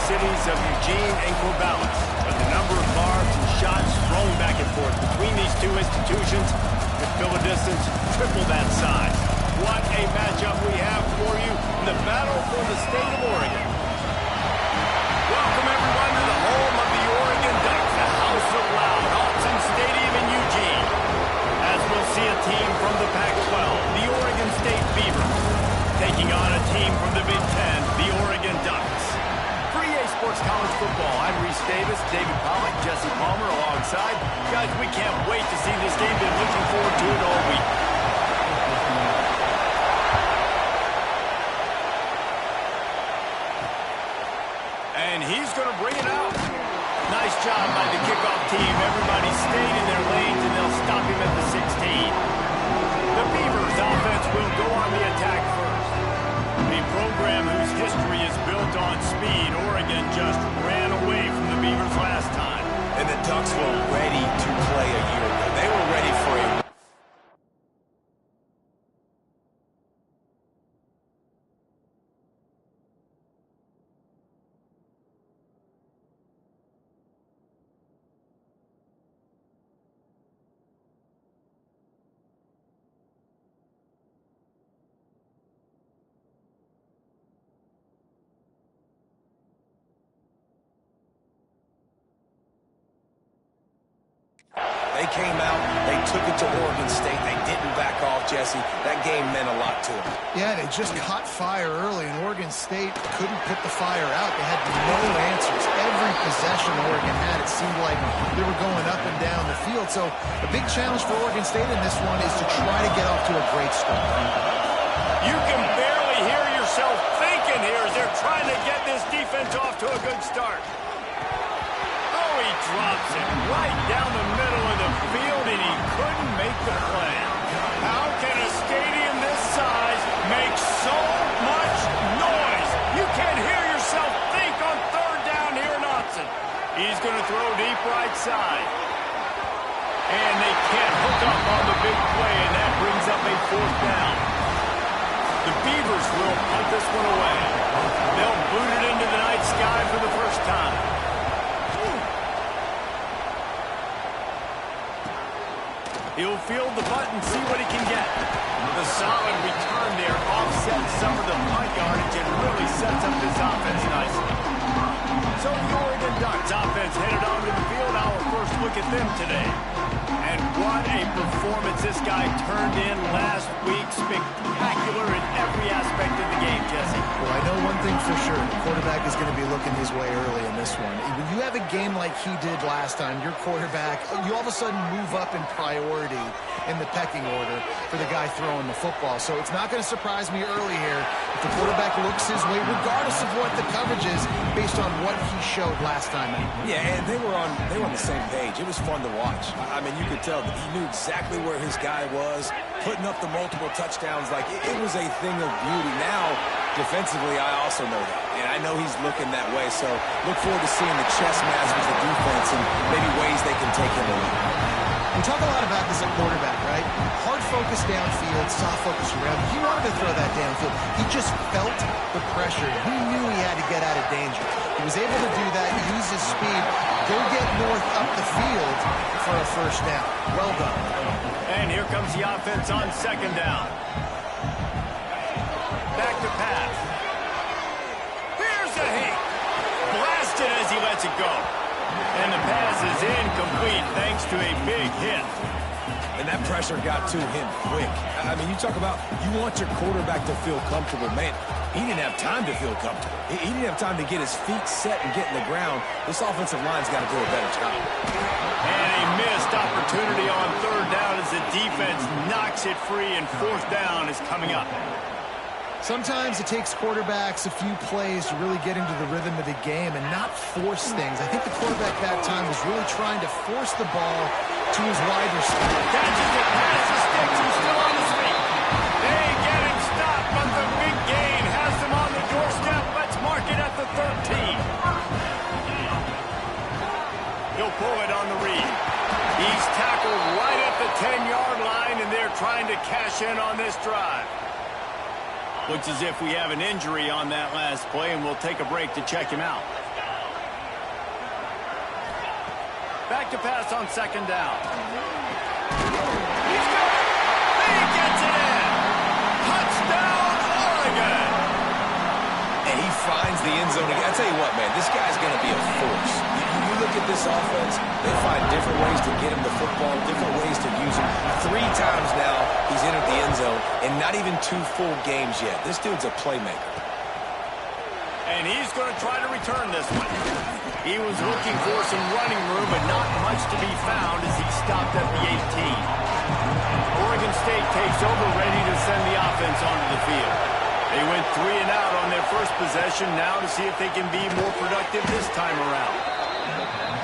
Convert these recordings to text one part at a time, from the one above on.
cities of Eugene and Corvallis. But the number of barbs and shots thrown back and forth between these two institutions could fill a distance triple that size. What a matchup we have for you in the battle for the state of Oregon. Welcome, everyone, to the home of the Oregon Ducks, the House of Loud, Autzen Stadium in Eugene. As we'll see a team from the Pac-12, the Oregon State Beavers, taking on a team from the Big Ten, the Oregon Ducks. For EA Sports College Football, I'm Reese Davis, David Pollack, Jesse Palmer alongside. Guys, we can't wait to see this game. Been looking forward to it all week. And he's going to bring it out. Nice job by the kickoff team. Everybody stayed in their lanes, and they'll stop him at the 16. The Beavers offense will go on the attack first. A program whose history is built on speed. Oregon just ran away from the Beavers last time. And the Ducks were ready to play a year ago. They were ready for a... They came out, they took it to Oregon State. They didn't back off, Jesse. That game meant a lot to them. Yeah, they just caught fire early, and Oregon State couldn't put the fire out. They had no answers. Every possession Oregon had, it seemed like they were going up and down the field. So a big challenge for Oregon State in this one is to try to get off to a great start. You can barely hear yourself thinking here as they're trying to get this defense off to a good start. He drops it right down the middle of the field, and he couldn't make the play. How can a stadium this size make so much noise? You can't hear yourself think on third down here in Autzen. He's going to throw deep right side. And they can't hook up on the big play, and that brings up a fourth down. The Beavers will punt this one away. They'll boot it into the night sky for the first time. He'll field the punt and see what he can get. The solid return there offsets some of the punt yardage and really sets up this offense nicely. So the Oregon Ducks offense headed onto the field. Our first look at them today. And what a performance this guy turned in last week. Spectacular in every aspect of the game, Jesse. Well, I know one thing for sure. The quarterback is going to be looking his way early in this one. When you have a game like he did last time, your quarterback, you all of a sudden move up in priority in the pecking order for the guy throwing the football. So it's not going to surprise me early here if the quarterback looks his way, regardless of what the coverage is, based on what he showed last time. Yeah, and they were on the same page. It was fun to watch. I mean, you could tell that he knew exactly where his guy was, putting up the multiple touchdowns. Like, it was a thing of beauty. Now, defensively, I also know that. And I know he's looking that way. So look forward to seeing the chess match with the defense and maybe ways they can take him away. We talk a lot about this at quarterback, right? Hard focus downfield, soft focus around. He wanted to throw that downfield. He just felt the pressure. He knew he had to get out of danger. He was able to do that, use his speed, go get north up the field for a first down. Well done. And here comes the offense on second down. Back to pass. Here's a hit. Blasted as he lets it go. And the pass is incomplete thanks to a big hit. And that pressure got to him quick. I mean, you talk about you want your quarterback to feel comfortable. Man, he didn't have time to feel comfortable. He didn't have time to get his feet set and get in the ground. This offensive line's got to do a better job. And a missed opportunity on third down as the defense knocks it free, and fourth down is coming up. Sometimes it takes quarterbacks a few plays to really get into the rhythm of the game and not force things. I think the quarterback that time was really trying to force the ball to his wide receiver. Catches it, passes, sticks, he's still on his feet. They get him stopped, but the big gain has him on the doorstep. Let's mark it at the 13. He'll pull it on the read. He's tackled right at the 10-yard line, and they're trying to cash in on this drive. Looks as if we have an injury on that last play, and we'll take a break to check him out. Back to pass on second down. He's got it. He gets it in. Touchdown, Oregon. And he finds the end zone again. I tell you what, man, this guy's going to be a force. You look at this offense, they find different ways to get him the football, different ways to use him. 3 times now he's entered the end zone, and not even 2 full games yet. This dude's a playmaker. And he's going to try to return this one. He was looking for some running room, but not much to be found as he stopped at the 18. Oregon State takes over, ready to send the offense onto the field. They went 3 and out on their first possession, now to see if they can be more productive this time around.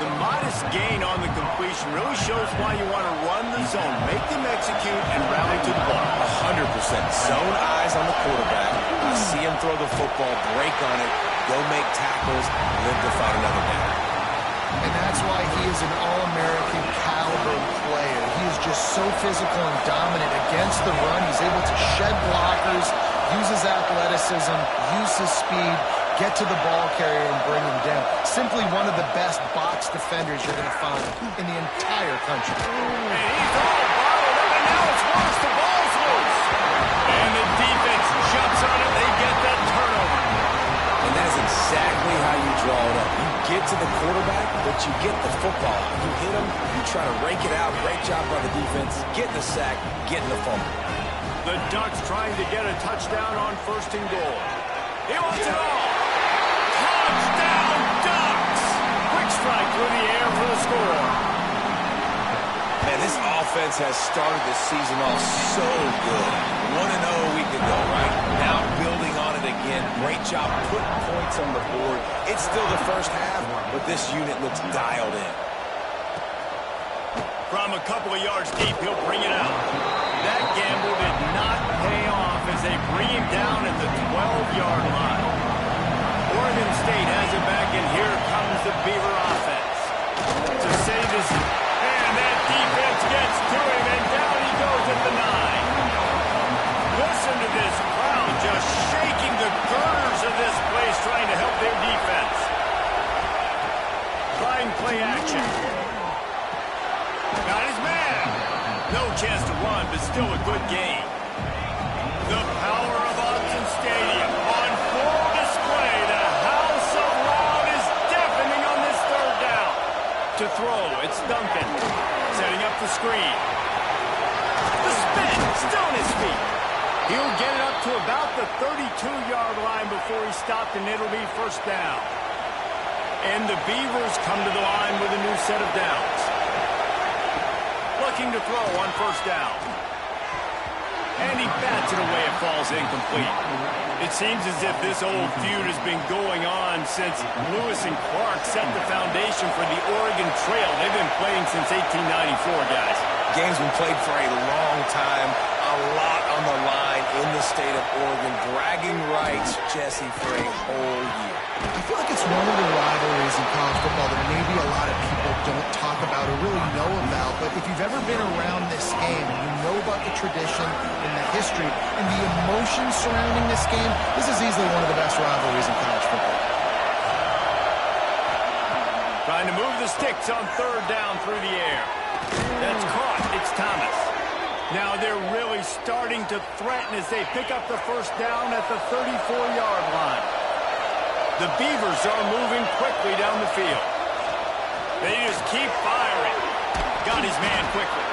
The modest gain on the completion really shows why you want to run the zone, make them execute, and rally to the ball. 100%. Zone eyes on the quarterback. See him throw the football, break on it, go make tackles, live to fight another down. And that's why he is an All-American caliber player. He is just so physical and dominant against the run. He's able to shed blockers, use his athleticism, use his speed, get to the ball carrier and bring him down. Simply one of the best box defenders you're going to find in the entire country. And he's all bottled up, and now it's worse. The ball's loose. And the defense jumps on it. They get that turnover. And that is exactly how you draw it up. You get to the quarterback, but you get the football. You hit him, you try to rake it out. Great job by the defense. Getting the sack, getting the fumble. The Ducks trying to get a touchdown on 1st and goal. He wants it all. Touchdown, Ducks! Quick strike through the air for the score. Man, this offense has started the season off so good. 1-0 a week ago, right? Now building on it again. Great job putting points on the board. It's still the first half, but this unit looks dialed in. From a couple of yards deep, he'll bring it out. That gamble did not pay off as they bring him down at the 12-yard line. Oregon State has it back, and here comes the Beaver offense. To save his... And that defense gets to him, and down he goes at the 9. Listen to this crowd just shaking the girders of this place, trying to help their defense. Trying play action. Got his man. No chance to run, but still a good game. The power of Autzen Stadium on full display. The house of loud is deafening on this 3rd down. To throw, it's Duncan. Setting up the screen. The spin, still on his feet. He'll get it up to about the 32-yard line before he stopped, and it'll be 1st down. And the Beavers come to the line with a new set of downs. Looking to throw on 1st down. And he bats it away. It falls incomplete. It seems as if this old feud has been going on since Lewis and Clark set the foundation for the Oregon Trail. They've been playing since 1894, guys. Game's been played for a long time. A lot on the line in the state of Oregon. Bragging rights, Jesse, for a whole year. I feel like it's one of the rivalries in college football that maybe a lot of people don't talk about or really know about. But if you've ever been around this game and you know about the tradition and the history and the emotion surrounding this game, this is easily one of the best rivalries in college football. Trying to move the sticks on 3rd down through the air. That's caught. It's Thomas. Now they're really starting to threaten as they pick up the 1st down at the 34-yard line. The Beavers are moving quickly down the field. They just keep firing. Got his man quickly.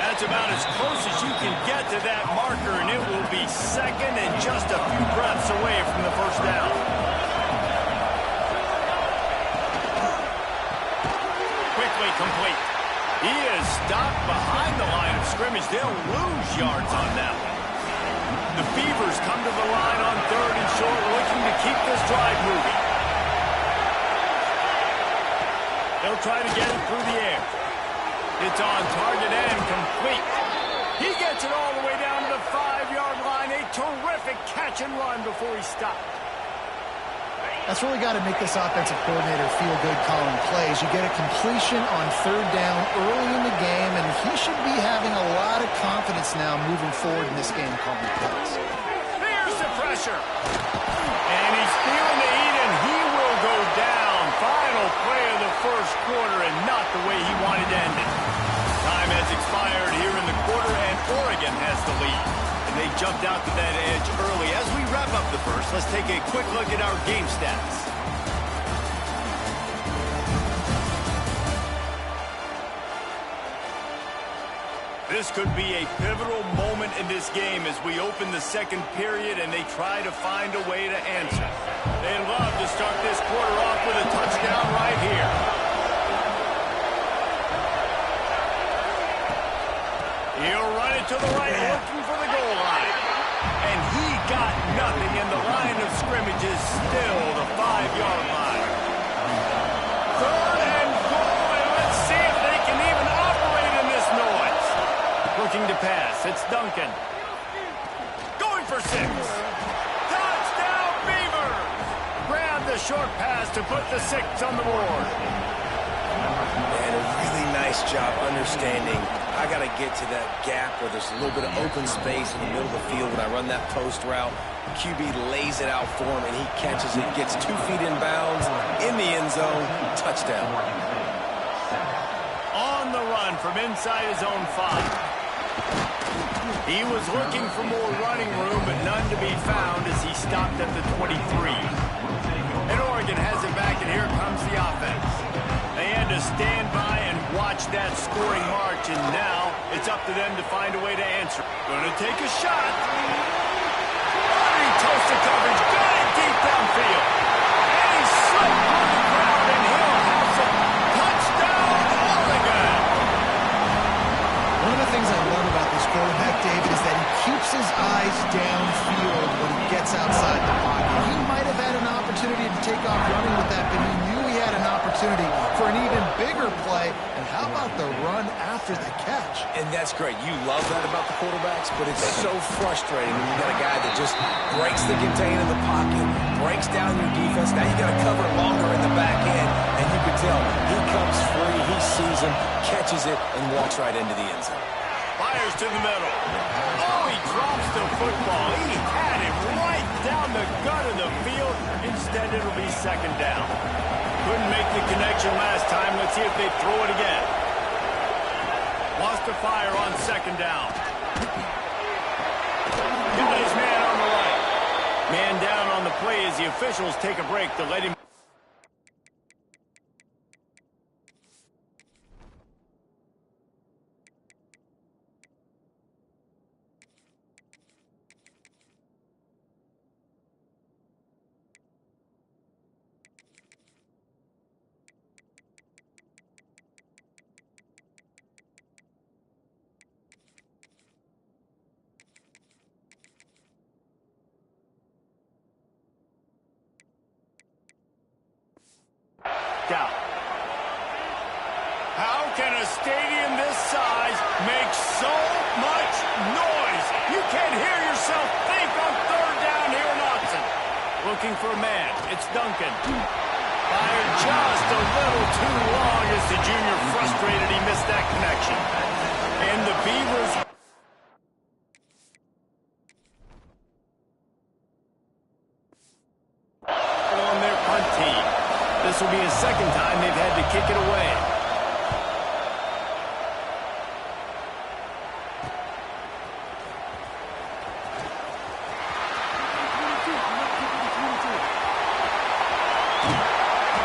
That's about as close as you can get to that marker, and it will be 2nd and just a few breaths away from the 1st down. Quickly complete. He is stopped behind the line of scrimmage. They'll lose yards on that one. The Beavers come to the line on 3rd and short, looking to keep this drive moving. They'll try to get it through the air. It's on target and complete. He gets it all the way down to the 5-yard line. A terrific catch and run before he stopped. That's really got to make this offensive coordinator feel good calling plays. You get a completion on 3rd down early in the game, and he should be having a lot of confidence now moving forward in this game calling plays. There's the pressure. And he's feeling the heat, and he will go down final play of the first quarter and not the way he wanted to end it. Time has expired here in the quarter, and Oregon has the lead. And they jumped out to that edge early. As we wrap up the first, let's take a quick look at our game stats. This could be a pivotal moment in this game as we open the second period and they try to find a way to answer. They'd love to start this quarter off with a touchdown right here. He'll run it to the right, looking for the goal line. And he got nothing, and the line of scrimmage is still the 5-yard line. Third and goal, and let's see if they can even operate in this noise. Looking to pass, it's Duncan. Going for 6. Touchdown, Beavers! Grab the short pass to put the 6 on the board. And a really nice job understanding I got to get to that gap where there's a little bit of open space in the middle of the field when I run that post route. QB lays it out for him, and he catches it, gets 2 feet in bounds, in the end zone, touchdown. On the run from inside his own 5. He was looking for more running room, but none to be found as he stopped at the 23. And Oregon has it back, and here comes the offense. They had to stand by and watch that scoring march, and now it's up to them to find a way to answer. Going to take a shot. He toasted coverage, got it deep downfield. And he slipped through the crowd, and he'll have some touchdown, Oregon. One of the things I love about this quarterback, David, is that he keeps his eyes downfield when he gets outside the pocket. He might have had an opportunity to take off running with that, but he knew he had an opportunity for an even bigger play. And how about the run after the catch? And that's great. You love that about the quarterbacks, but it's so frustrating when you got a guy that just breaks the contain in the pocket, breaks down your defense. Now you got to cover it longer in the back end, and you can tell he comes free, he sees him, catches it, and walks right into the end zone. Fires to the middle. Oh, he drops the football. He had it right down the gut of the field. Instead, it'll be second down. Couldn't make the connection last time. Let's see if they throw it again. Wants to fire on second down. Got his man on the right. Man down on the play as the officials take a break to let him. Out. How can a stadium this size make so much noise? You can't hear yourself think on third down here in Austin. Looking for a man. It's Duncan. Fired just a little too long as the junior frustrated. He missed that connection. And the Beavers on their punt team. This will be a second time they've had to kick it away.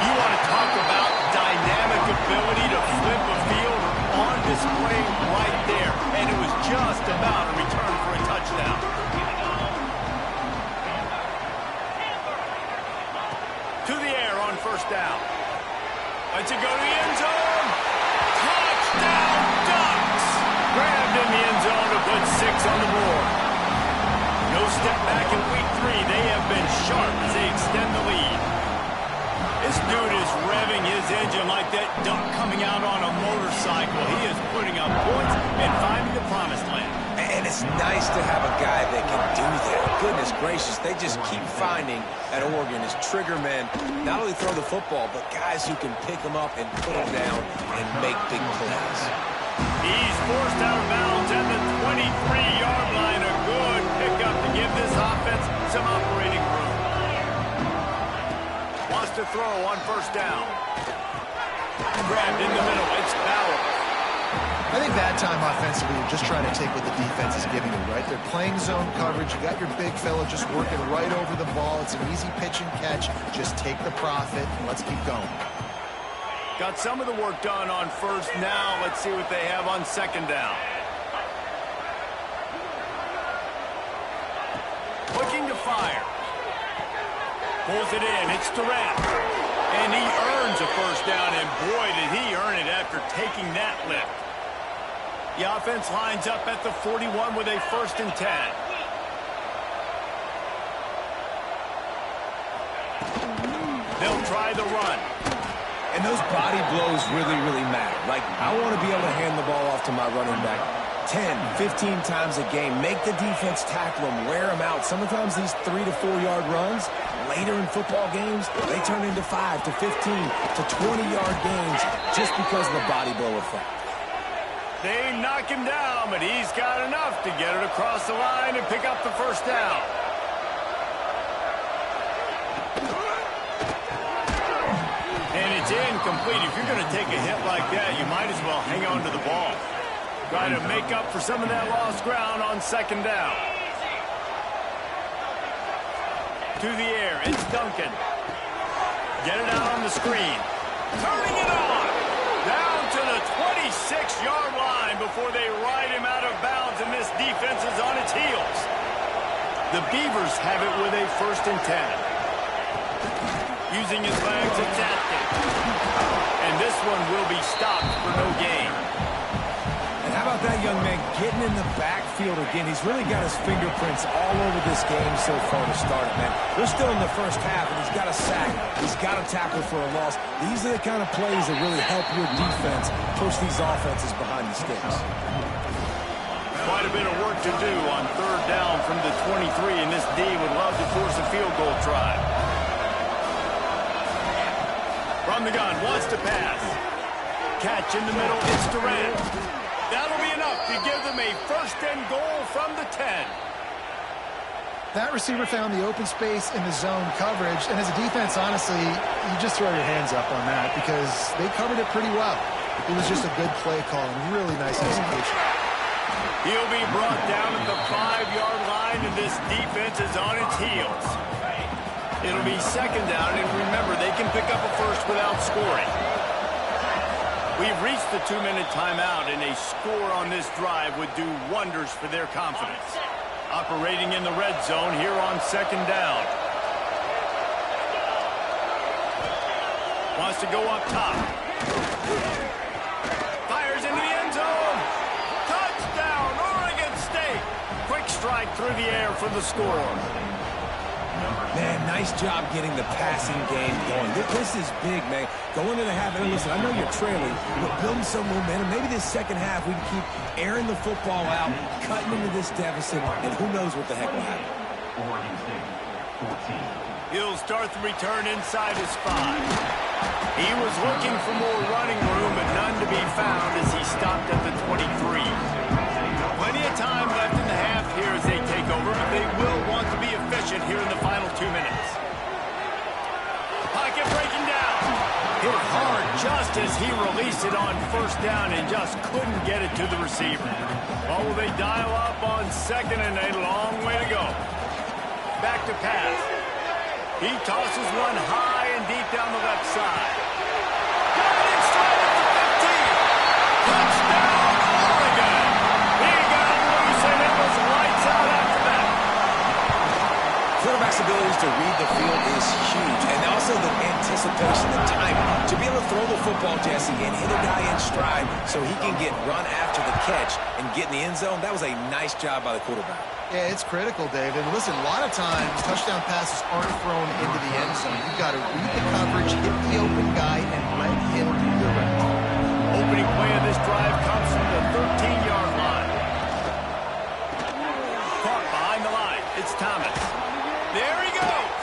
You want to talk about dynamic ability to flip a field on display right there. And it was just about a return for a touchdown. To the air on first down. Let's it go to the end zone. Touchdown, Ducks! Grabbed in the end zone to put 6 on the board. No step back in week 3. They have been sharp as they extend the lead. This dude is revving his engine like that duck coming out on a motorcycle. He is putting up points and finding the promised land. And it's nice to have a guy that can do that. Goodness gracious, they just keep finding at Oregon is trigger men. Not only throw the football, but guys who can pick them up and put them down and make big plays. He's forced out of bounds at the 23-yard line. A good pickup to give this offense some operating room. Wants to to throw on first down. Grabbed in the middle. It's Bowers. I think that time offensively, you're just trying to take what the defense is giving you, right? They're playing zone coverage. You got your big fella just working right over the ball. It's an easy pitch and catch. Just take the profit and let's keep going. Got some of the work done on first. Now let's see what they have on second down. Looking to fire. Pulls it in. It's Durant. And he earns a first down, and boy, did he earn it after taking that lift. The offense lines up at the 41 with a 1st and 10. They'll try the run. And those body blows really matter. Like, I want to be able to hand the ball off to my running back 10, 15 times a game. Make the defense tackle them, wear them out. Sometimes these 3 to 4 yard runs, later in football games, they turn into 5 to 15 to 20 yard gains just because of the body blow effect. They knock him down, but he's got enough to get it across the line and pick up the first down. And it's incomplete. If you're going to take a hit like that, you might as well hang on to the ball. Try to make up for some of that lost ground on second down. To the air, it's Duncan. Get it out on the screen. Turning it on. Down to the 26-yard line before they ride him out of bounds, and this defense is on its heels. The Beavers have it with a 1st and 10. Using his legs, it's Atkins. And this one will be stopped for no gain. And how about that young man getting in the backfield again? He's really got his fingerprints all over this game so far to start it, man. We're still in the first half, and he's got a sack. He's got a tackle for a loss. These are the kind of plays that really help your defense push these offenses behind the sticks. Quite a bit of work to do on 3rd down from the 23, and this D would love to force a field goal try. From the gun, wants to pass. Catch in the middle, it's Durant. That'll be enough to give them a 1st and goal from the 10. That receiver found the open space in the zone coverage, and as a defense, honestly, you just throw your hands up on that because they covered it pretty well. It was just a good play call and really nice execution. He'll be brought down at the 5-yard line, and this defense is on its heels. It'll be second down, and remember, they can pick up a first without scoring. We've reached the 2-minute timeout, and a score on this drive would do wonders for their confidence. Operating in the red zone here on second down. Wants to go up top. Fires into the end zone. Touchdown, Oregon State. Quick strike through the air for the score. Man, nice job getting the passing game going. This is big, man. Going into the half, and listen, I know you're trailing, but building some momentum. Maybe this second half we can keep airing the football out, cutting into this deficit, and who knows what the heck will happen. He'll start the return inside his 5. He was looking for more running room, but none to be found as he stopped at the 23. Plenty of time left in the half here as they take over, but they will want to be efficient here in the final 2 minutes. Pocket breaking down. Hit hard just as he released it on first down and just couldn't get it to the receiver. Well, will they dial up on second, and a long way to go. Back to pass. He tosses one high and deep down the left side. Got it inside at the 15. Touchdown, Oregon. He got loose, and it was lights out after that. Quarterback's abilities to read the field is huge, and also the anticipation, the timing. To be able to throw the football, Jesse, and hit a guy in stride so he can get run after the catch and get in the end zone, that was a nice job by the quarterback. Yeah, it's critical, David. Listen, a lot of times, touchdown passes aren't thrown into the end zone. You've got to read the coverage, hit the open guy, and let him do the rest. Opening play of this drive comes from the 13-yard line. Caught behind the line. It's Thomas. There he goes.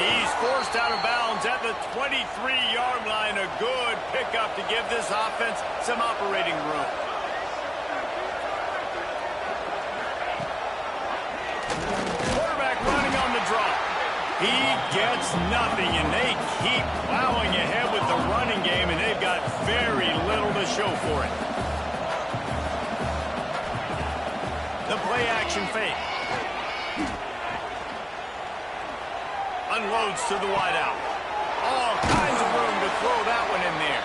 He's forced out of bounds at the 23-yard line. A good pickup to give this offense some operating room. Quarterback running on the draw. He gets nothing, and they Heat plowing ahead with the running game, and they've got very little to show for it. The play action fake. Unloads to the wideout. All kinds of room to throw that one in there.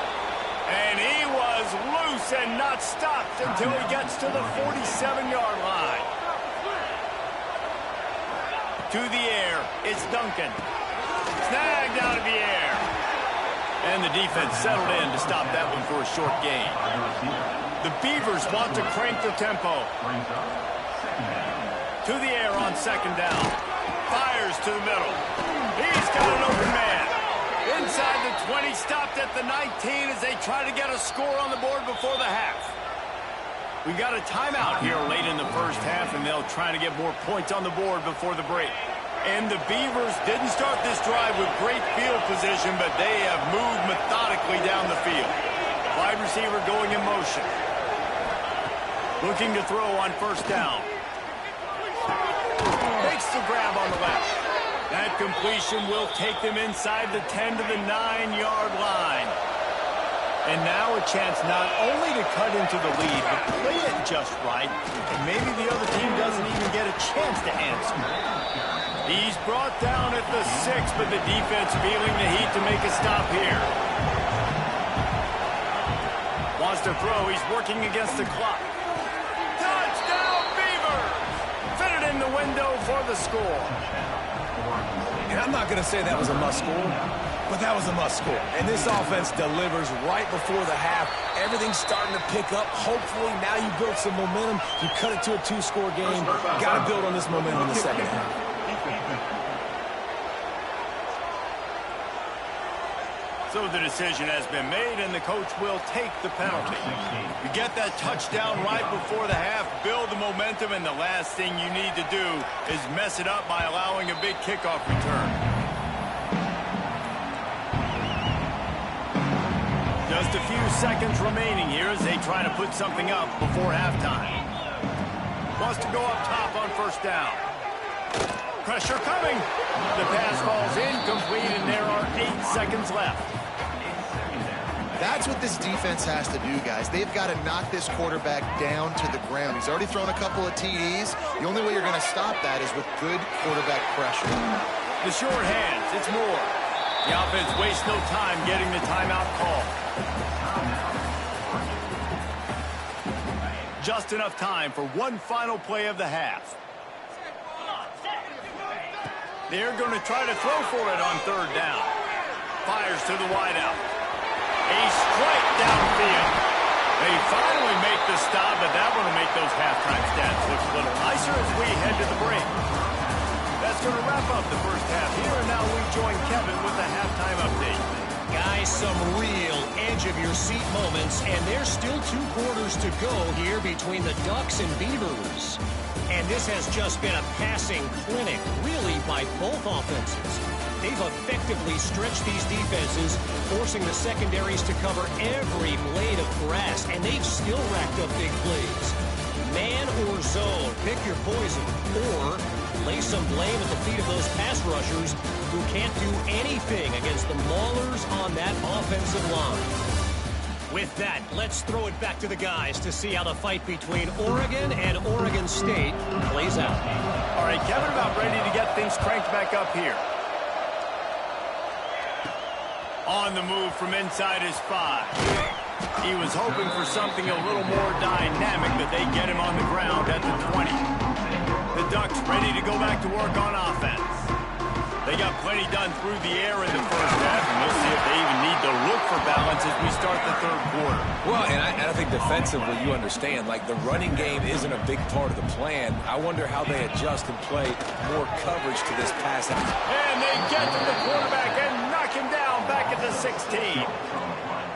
And he was loose and not stopped until he gets to the 47-yard line. To the air, it's Duncan. Snagged out of the air. And the defense settled in to stop that one for a short gain. The Beavers want to crank the tempo. To the air on second down. Fires to the middle. He's got an open man. Inside the 20, stopped at the 19 as they try to get a score on the board before the half. We got a timeout here late in the first half, and they'll try to get more points on the board before the break. And the Beavers didn't start this drive with great field position, but they have moved methodically down the field. Wide receiver going in motion. Looking to throw on first down. Makes the grab on the left. That completion will take them inside the 10 to the 9-yard line. And now a chance not only to cut into the lead, but play it just right, and maybe the other team doesn't even get a chance to answer. He's brought down at the 6, but the defense feeling the heat to make a stop here. Wants to throw. He's working against the clock. Touchdown, Beavers! Fitted in the window for the score. And I'm not going to say that was a must score, but that was a must score. And this offense delivers right before the half. Everything's starting to pick up. Hopefully now you build some momentum. You cut it to a 2-score game. Got to build on this momentum in the second half. So the decision has been made, and the coach will take the penalty. You get that touchdown right before the half, build the momentum, and the last thing you need to do is mess it up by allowing a big kickoff return. Just a few seconds remaining here as they try to put something up before halftime. Wants to go up top on first down. Pressure coming. The pass falls incomplete, and there are 8 seconds left. That's what this defense has to do, guys. They've got to knock this quarterback down to the ground. He's already thrown a couple of TDs. The only way you're going to stop that is with good quarterback pressure. The short hands, it's Moore. The offense wastes no time getting the timeout call. Just enough time for one final play of the half. They're going to try to throw for it on third down. Fires to the wideout. A strike downfield. They finally make the stop, but that one will make those halftime stats look a little nicer as we head to the break. That's going to wrap up the first half here, and now we join Kevin with the halftime update. Guys, some real edge-of-your-seat moments, and there's still 2 quarters to go here between the Ducks and Beavers. And this has just been a passing clinic, really, by both offenses. They've effectively stretched these defenses, forcing the secondaries to cover every blade of grass, and they've still racked up big plays. Man or zone, pick your poison, or lay some blame at the feet of those pass rushers who can't do anything against the maulers on that offensive line. With that, let's throw it back to the guys to see how the fight between Oregon and Oregon State plays out. All right, Kevin, about ready to get things cranked back up here. On the move from inside his 5. He was hoping for something a little more dynamic, but they get him on the ground at the 20. The Ducks ready to go back to work on offense. They got plenty done through the air in the first half, and we'll see if they even need to look for balance as we start the third quarter. Well, and I think defensively, you understand, like the running game isn't a big part of the plan. I wonder how they adjust and play more coverage to this pass. And they get to the quarterback and knock him down back at the 16.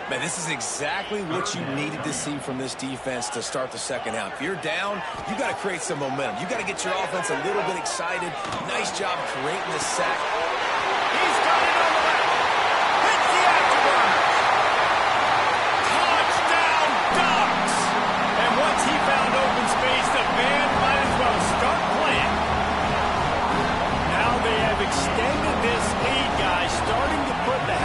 Man, this is exactly what you needed to see from this defense to start the second half. If you're down, you got to create some momentum. You got to get your offense a little bit excited. Nice job creating the sack. He's got it on the left. Hits the afterburner. Touchdown, Ducks! And once he found open space, the band might as well start playing. Now they have extended this lead, guys, starting to put the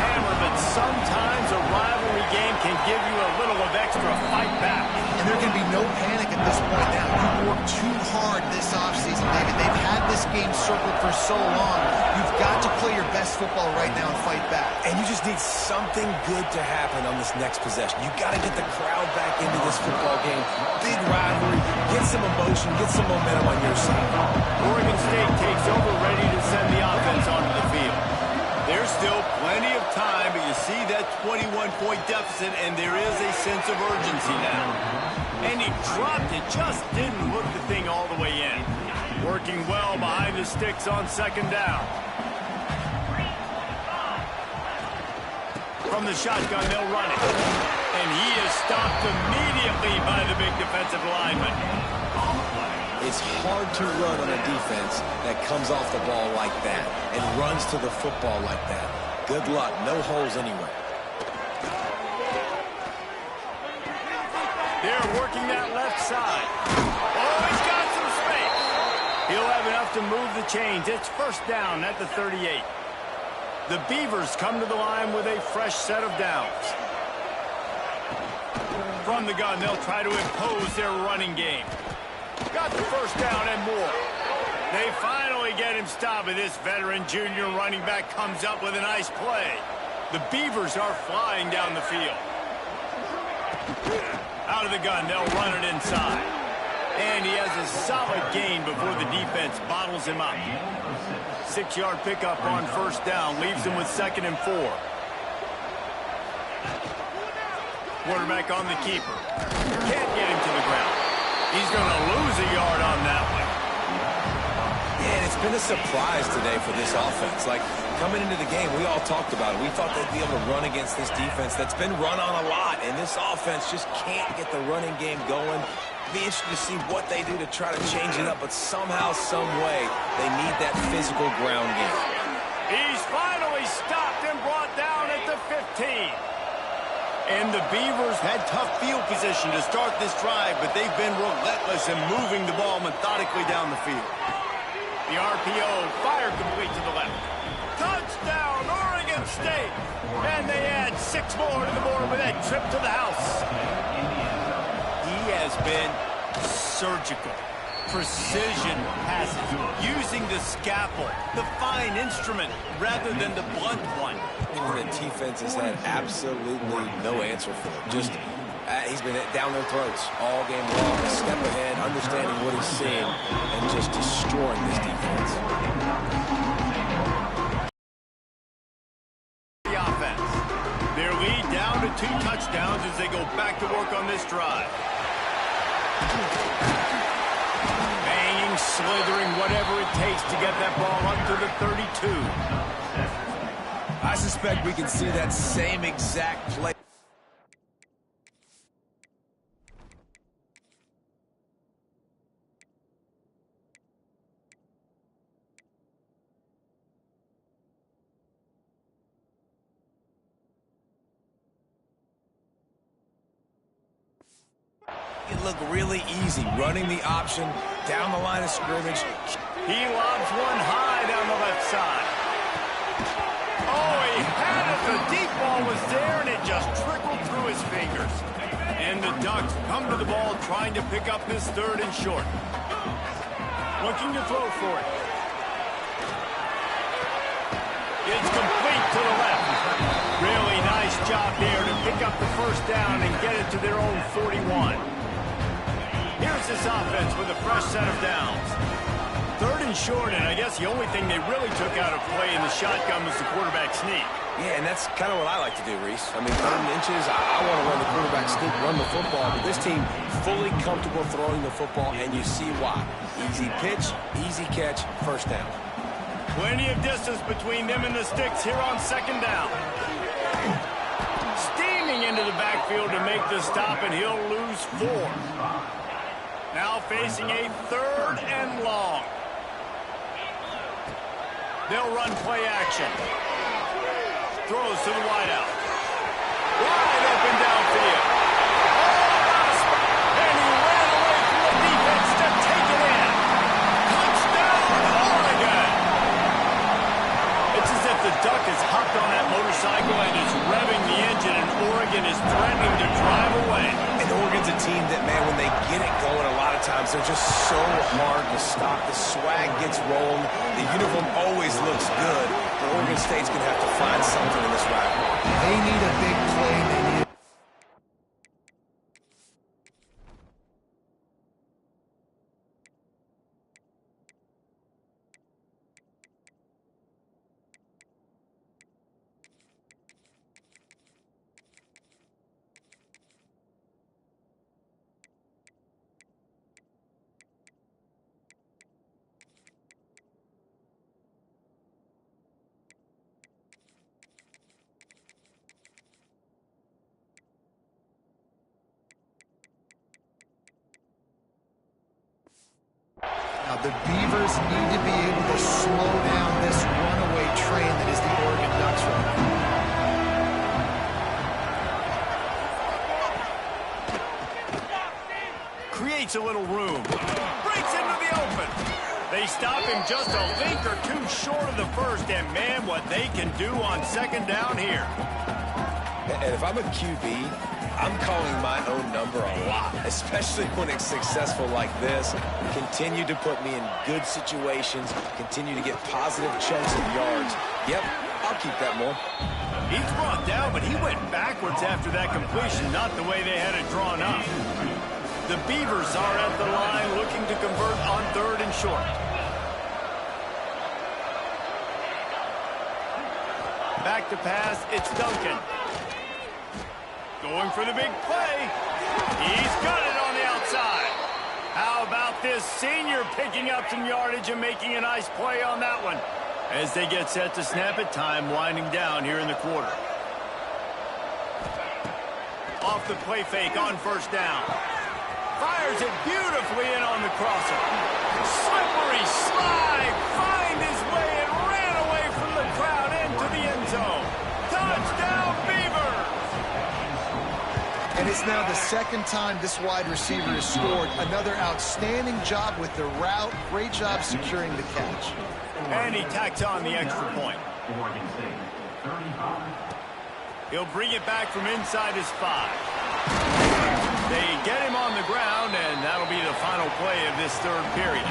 game circled for so long. You've got to play your best football right now and fight back. And you just need something good to happen on this next possession. You got to get the crowd back into this football game. Big rivalry. Get some emotion. Get some momentum on your side. Oregon State takes over, ready to send the offense onto the field. There's still plenty of time, but you see that 21-point deficit, and there is a sense of urgency now. And he dropped it, just didn't hook the thing all the way in. Working well behind the sticks on second down. From the shotgun, they'll run it. And he is stopped immediately by the big defensive lineman. It's hard to run on a defense that comes off the ball like that and runs to the football like that. Good luck. No holes anywhere. They're working that left side. Oh, he's got some space. He'll have enough to move the chains. It's first down at the 38. The Beavers come to the line with a fresh set of downs. From the gun, they'll try to impose their running game. Got the first down and more. They finally get him stopped, and this veteran junior running back comes up with a nice play. The Beavers are flying down the field. Out of the gun, they'll run it inside. And he has a solid gain before the defense bottles him up. 6-yard pickup on first down, leaves him with 2nd and 4. Quarterback on the keeper. Can't get him to the ground. He's going to lose a yard on that one. Yeah, and it's been a surprise today for this offense. Like, coming into the game, we all talked about it. We thought they'd be able to run against this defense that's been run on a lot, and this offense just can't get the running game going. Be interested to see what they do to try to change it up, but somehow, some way, they need that physical ground game. He's finally stopped and brought down at the 15. And the Beavers had tough field position to start this drive, but they've been relentless in moving the ball methodically down the field. The RPO fired complete to the left. Touchdown, Oregon State! And they add 6 more to the board with that trip to the house. He has been surgical. Precision passes, using the scalpel, the fine instrument, rather than the blunt one. The defense has had absolutely no answer for it. Just, he's been down their throats all game long, a step ahead, understanding what he's seeing, and just destroying this defense. The offense. Their lead down to 2 touchdowns as they go back to work on this drive. Banging, slithering, whatever it takes to get that ball up to the 32. I suspect we can see that same exact play. It looked really easy, running the option down the line of scrimmage. He lobs one high down the left side. Oh, he had it. The deep ball was there, and it just trickled through his fingers. And the Ducks come to the ball, trying to pick up this 3rd and short. Looking to throw for it. It's complete to the left. Really nice job there to pick up the first down and get it to their own 41. Here's this offense with a fresh set of downs. 3rd and short, and I guess the only thing they really took out of play in the shotgun was the quarterback sneak. Yeah, and that's kind of what I like to do, Reese. I mean, 3rd and inches, I want to run the quarterback sneak, run the football, but this team fully comfortable throwing the football, and you see why. Easy pitch, easy catch, first down. Plenty of distance between them and the sticks here on 2nd down. Steaming into the backfield to make the stop, and he'll lose 4. Now facing a 3rd and long. They'll run play action. Throws to the wideout. Wide open downfield. And he ran away from the defense to take it in. Touchdown, Oregon. It's as if the Duck has hopped on that motorcycle and is revving the engine, and Oregon is threatening to drive away. And Oregon's a team that, man, when they get it going, a lot of times touchdowns. They're just so hard to stop. The swag gets rolling. The uniform always looks good. But Oregon State's going to have to find something in this rivalry. They need a big play. They need Now, the Beavers need to be able to slow down this runaway train that is the Oregon Ducks right now. Creates a little room. Breaks into the open. They stop him just a link or two short of the first, and man, what they can do on second down here. And if I'm a QB, I'm calling my own number a lot, especially when it's successful like this. Continue to put me in good situations, continue to get positive chunks of yards. Yep, I'll keep that more. He's brought down, but he went backwards after that completion, not the way they had it drawn up. The Beavers are at the line looking to convert on third and short. Back to pass, it's Duncan. Going for the big play. He's got it on the outside. How about this senior picking up some yardage and making a nice play on that one? As they get set to snap it, time winding down here in the quarter. Off the play fake on first down. Fires it beautifully in on the crosser. Slippery slide. Find his way and ran away from the crowd into the end zone. Touchdown, Beavers! And it's now the second time this wide receiver has scored. Another outstanding job with the route. Great job securing the catch. And he tacks on the extra point. He'll bring it back from inside his 5. They get him on the ground, and that'll be the final play of this third period.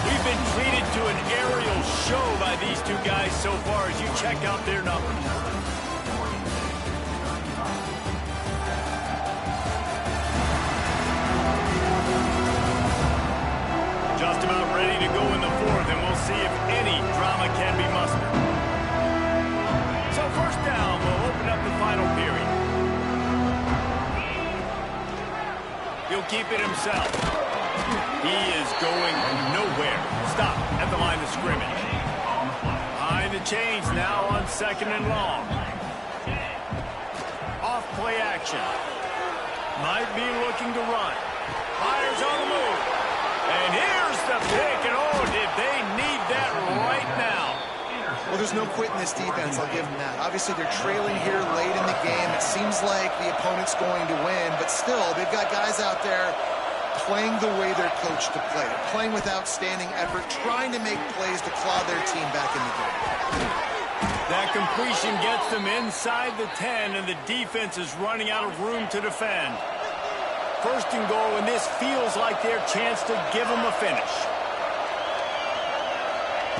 We've been treated to an aerial show by these two guys so far as you check out their numbers. Just about ready to go in the fourth, and we'll see if any drama can be mustered. So first down, we'll open up the final period. He'll keep it himself. He is going nowhere. Stop at the line of scrimmage. Behind the chains now on second and long. Off play action. Might be looking to run. Fires on the move. And here's the pick, and oh, did they need that right now. Well, there's no quit in this defense, I'll give them that. Obviously, they're trailing here late in the game. It seems like the opponent's going to win, but still, they've got guys out there playing the way they're coached to play. They're playing with outstanding effort, trying to make plays to claw their team back in the game. That completion gets them inside the 10, and the defense is running out of room to defend. First and goal, and this feels like their chance to give them a finish.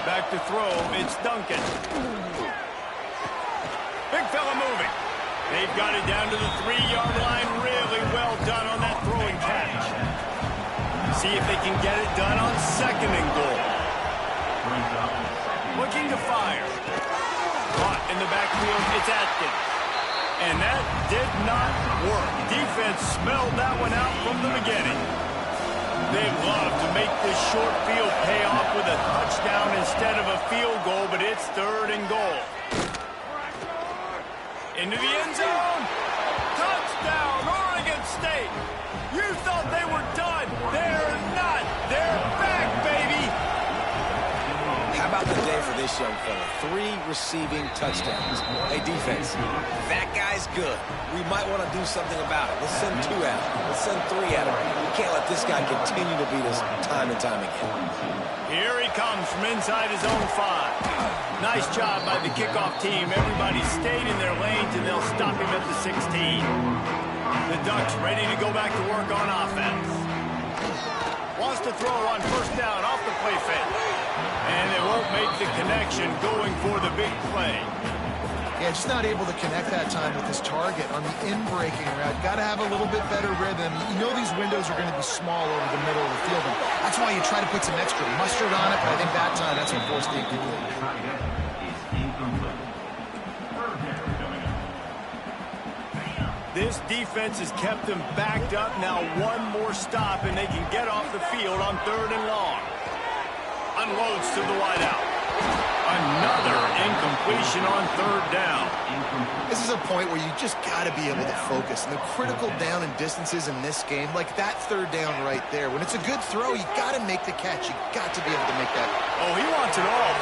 Back to throw, it's Duncan. Big fella moving. They've got it down to the 3-yard line. Really well done on that throwing catch. See if they can get it done on second and goal. Looking to fire. Caught in the backfield, it's Atkins. And that did not work. Defense smelled that one out from the beginning. They love to make this short field pay off with a touchdown instead of a field goal, but it's third and goal. Into the end zone. Touchdown, Oregon State. You thought they were done. They're not. They're back, baby. How about the day for this young fella? 3 receiving touchdowns. Hey, defense, that guy's good. We might want to do something about it. Let's send 2 at him. Let's send 3 at him. We can't let this guy continue to beat us time and time again. Here he comes from inside his own 5. Nice job by the kickoff team. Everybody stayed in their lanes, and they'll stop him at the 16. The Ducks ready to go back to work on offense. to throw on first down off the play fake. And they won't make the connection going for the big play. Yeah, just not able to connect that time with his target on the in-breaking route. Got to have a little bit better rhythm. You know these windows are going to be small over the middle of the field. And that's why you try to put some extra mustard on it, but I think that time that's what forced the incomplete. This defense has kept them backed up. Now one more stop, and they can get off the field on 3rd and long. Unloads to the wideout. Another incompletion on 3rd down. This is a point where you just got to be able to focus. And the critical down and distances in this game, like that 3rd down right there, when it's a good throw, you got to make the catch. You got to be able to make that. Oh, he wants it all.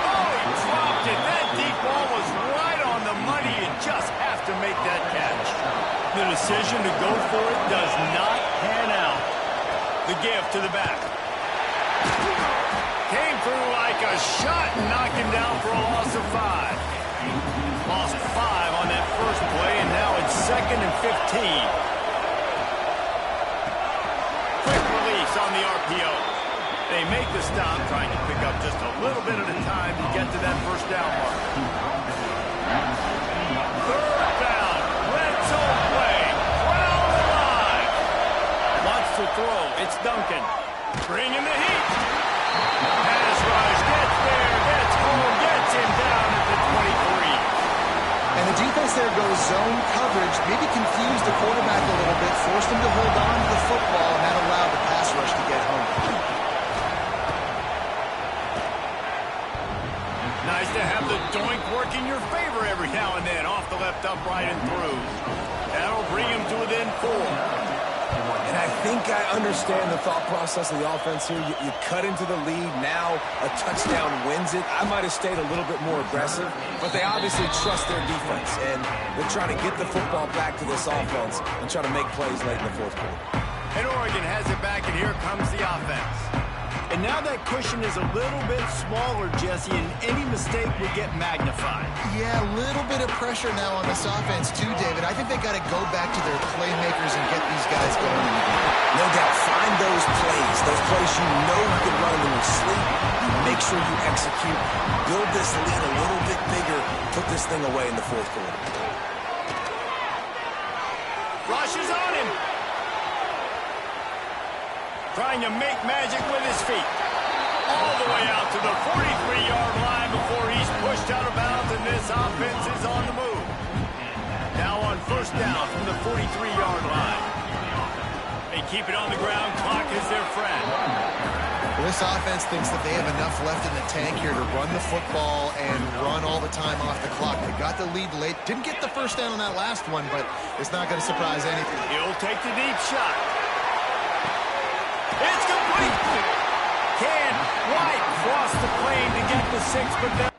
Oh, he dropped it. That deep ball was right on the money. You just have to make that catch. The decision to go for it does not pan out. The give to the back. Came through like a shot and knocked him down for a loss of 5. Lost 5 on that first play, and now it's 2nd and 15. Quick release on the RPO. They make the stop, trying to pick up just a little bit at a time to get to that first down mark. 3rd down. Red zone play. Crowd alive. Wants to throw. It's Duncan. Bringing the heat. Pass rush. Gets there. Gets home. Gets him down at the 23. And the defense there goes zone coverage, maybe confused the quarterback a little bit, forced him to hold on to the football, and that allowed the pass rush to get home. Nice to have the doink work in your favor every now and then, off the left upright and through. That'll bring him to within 4. And I think I understand the thought process of the offense here. You cut into the lead. Now a touchdown wins it. I might have stayed a little bit more aggressive, but they obviously trust their defense, and they're trying to get the football back to this offense and try to make plays late in the 4th quarter. And Oregon has it back, and here comes the offense. And now that cushion is a little bit smaller, Jesse, and any mistake would get magnified. Yeah, a little bit of pressure now on this offense too, David. I think they got to go back to their playmakers and get these guys going. No doubt. Find those plays you know you can run in your sleep. You make sure you execute. Build this lead a little bit bigger. Put this thing away in the 4th quarter. Rushes on him. Trying to make magic with his feet. All the way out to the 43-yard line before he's pushed out of bounds, and this offense is on the move. Now on first down from the 43-yard line. They keep it on the ground. Clock is their friend. Well, this offense thinks that they have enough left in the tank here to run the football and run all the time off the clock. They got the lead late. Didn't get the first down on that last one, but it's not going to surprise anything. He'll take the deep shot. It's complete. Can White cross the plane to get the 6, but then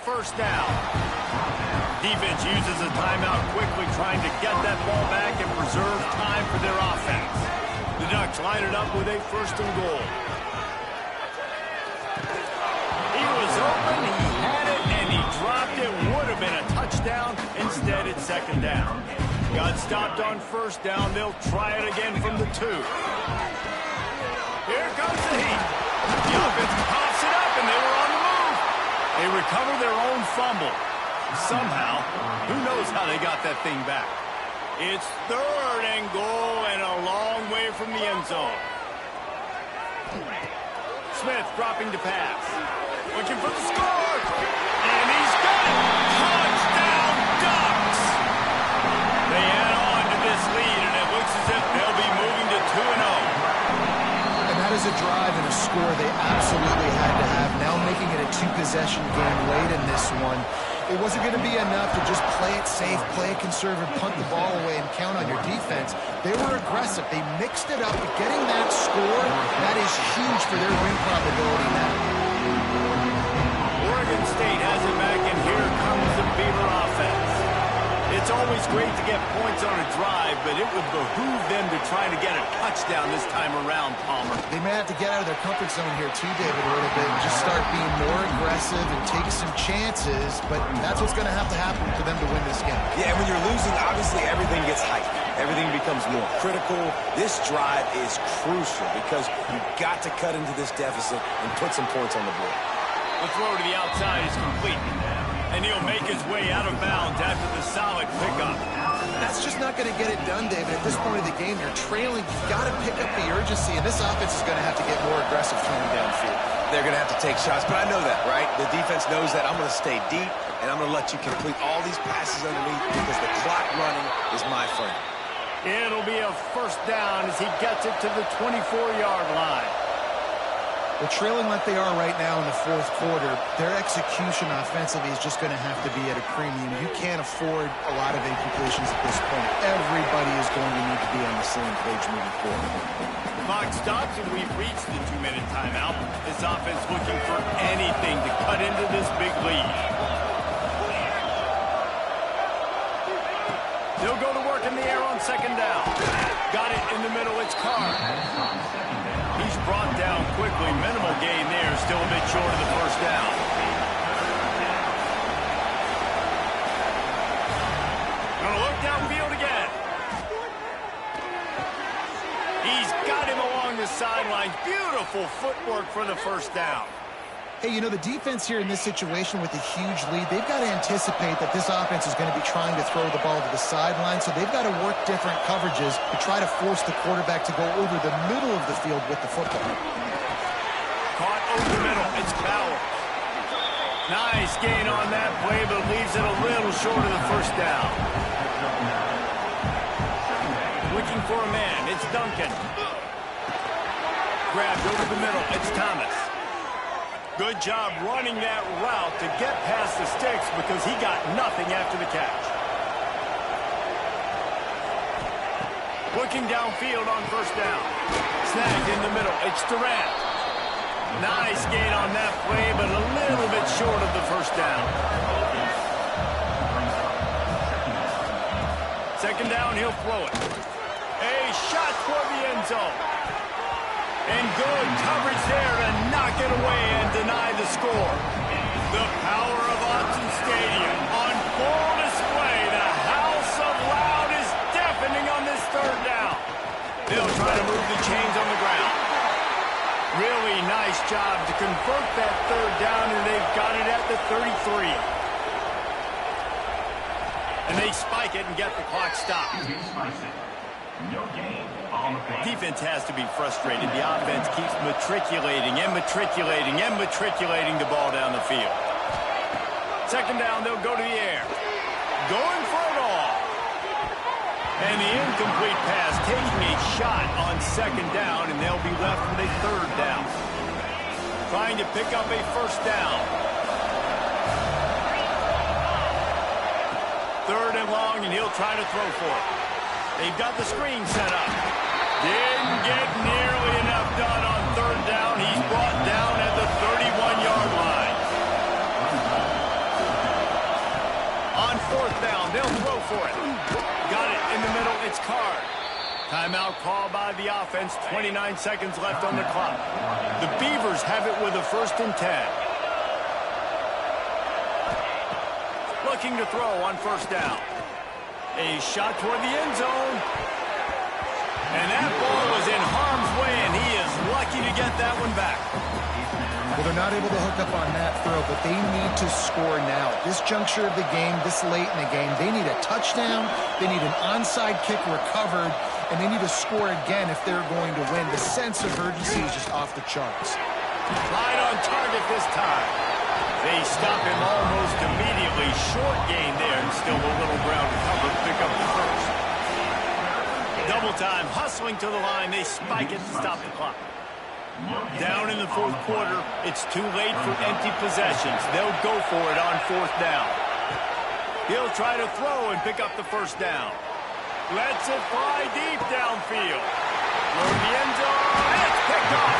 first down. Defense uses a timeout quickly, trying to get that ball back and preserve time for their offense. The Ducks line it up with a 1st and goal. He was open, he had it, and he dropped it. Would have been a touchdown. Instead, it's 2nd down. Got stopped on 1st down. They'll try it again from the 2. Here comes the heat. The offense pops it up, and they were on the move. They recover their own fumble. Somehow, who knows how they got that thing back. It's 3rd and goal and a long way from the end zone. Smith dropping to pass. Looking for the score. And he's got it. Touchdown Ducks. They add on to this lead, and it looks as if they'll be moving to 2-0. And that is a drive and a score they absolutely had to have. Now making it a 2-possession game late in this one. It wasn't going to be enough to just play it safe, play it conservative, punt the ball away, and count on your defense. They were aggressive. They mixed it up. But getting that score, that is huge for their win probability now. Oregon State has it back, and here comes the Beaver It's great to get points on a drive, but it would behoove them to try to get a touchdown this time around, Palmer. They may have to get out of their comfort zone here too, David, a little bit and just start being more aggressive and take some chances, but that's what's going to happen for them to win this game. Yeah, and when you're losing, obviously everything gets hyped. Everything becomes more critical. This drive is crucial because you've got to cut into this deficit and put some points on the board. The throw to the outside is complete. And he'll make his way out of bounds after the solid pickup. That's just not going to get it done, David. At this point of the game, you're trailing. You've got to pick up the urgency, and this offense is going to have to get more aggressive throwing downfield. They're going to have to take shots, but I know that, right? The defense knows that. I'm going to stay deep, and I'm going to let you complete all these passes underneath because the clock running is my friend. It'll be a first down as he gets it to the 24-yard line. Well, trailing like they are right now in the fourth quarter, their execution offensively is just going to have to be at a premium. You can't afford a lot of incompletions at this point. Everybody is going to need to be on the same page moving forward. Clock stops, and we've reached the 2-minute timeout. This offense looking for anything to cut into this big lead. They'll go to work in the air on second down. Got it in the middle. It's Carr. He's brought down quickly. Minimal gain there. Still a bit short of the first down. Gonna look downfield again. He's got him along the sidelines. Beautiful footwork for the first down. Hey, you know, the defense here in this situation with a huge lead, they've got to anticipate that this offense is going to be trying to throw the ball to the sideline, so they've got to work different coverages to try to force the quarterback to go over the middle of the field with the football. Caught over the middle. It's Bowers. Nice gain on that play, but leaves it a little short of the first down. Looking for a man. It's Duncan. Grabbed over the middle. It's Thomas. Good job running that route to get past the sticks because he got nothing after the catch. Looking downfield on first down. Snagged in the middle. It's Durant. Nice gain on that play, but a little bit short of the first down. Second down, he'll throw it. A shot toward the end zone. And good coverage there to knock it away and deny the score. The power of Autzen Stadium on full display. The House of Loud is deafening on this third down. They'll try to move the chains on the ground. Really nice job to convert that third down, and they've got it at the 33. And they spike it and get the clock stopped. Defense has to be frustrated. The offense keeps matriculating and matriculating and matriculating the ball down the field. Second down, they'll go to the air. Going for it all. And the incomplete pass taking a shot on second down, and they'll be left with a third down. Trying to pick up a first down. Third and long, and he'll try to throw for it. They've got the screen set up. Didn't get nearly enough done on third down. He's brought down at the 31-yard line. On fourth down, they'll throw for it. Got it in the middle. It's Carr. Timeout call by the offense. 29 seconds left on the clock. The Beavers have it with a 1st and 10. Looking to throw on first down. A shot toward the end zone. And that ball was in harm's way, and he is lucky to get that one back. Well, they're not able to hook up on that throw, but they need to score now. This juncture of the game, this late in the game, they need a touchdown, they need an onside kick recovered, and they need to score again if they're going to win. The sense of urgency is just off the charts. Right on target this time. They stop him almost immediately. Short gain there, and still a little ground to cover to pick up the first. Double time, hustling to the line. They spike it to stop the clock. Down in the fourth quarter, it's too late for empty possessions. They'll go for it on fourth down. He'll try to throw and pick up the first down. Lets it fly deep downfield. Toward the end zone, it's picked off.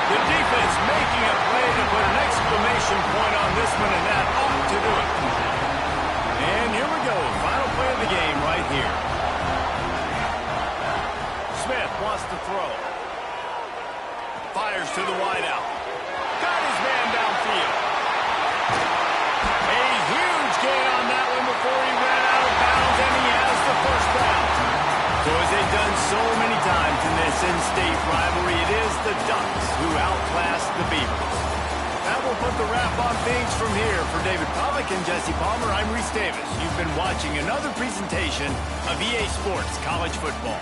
The defense making a play to put an exclamation point on this one, and that ought to do it. And here we go, final play of the game right in-state rivalry, it is the Ducks who outclass the Beavers. That will put the wrap on things from here. For David Pollack and Jesse Palmer, I'm Reese Davis. You've been watching another presentation of EA Sports College Football.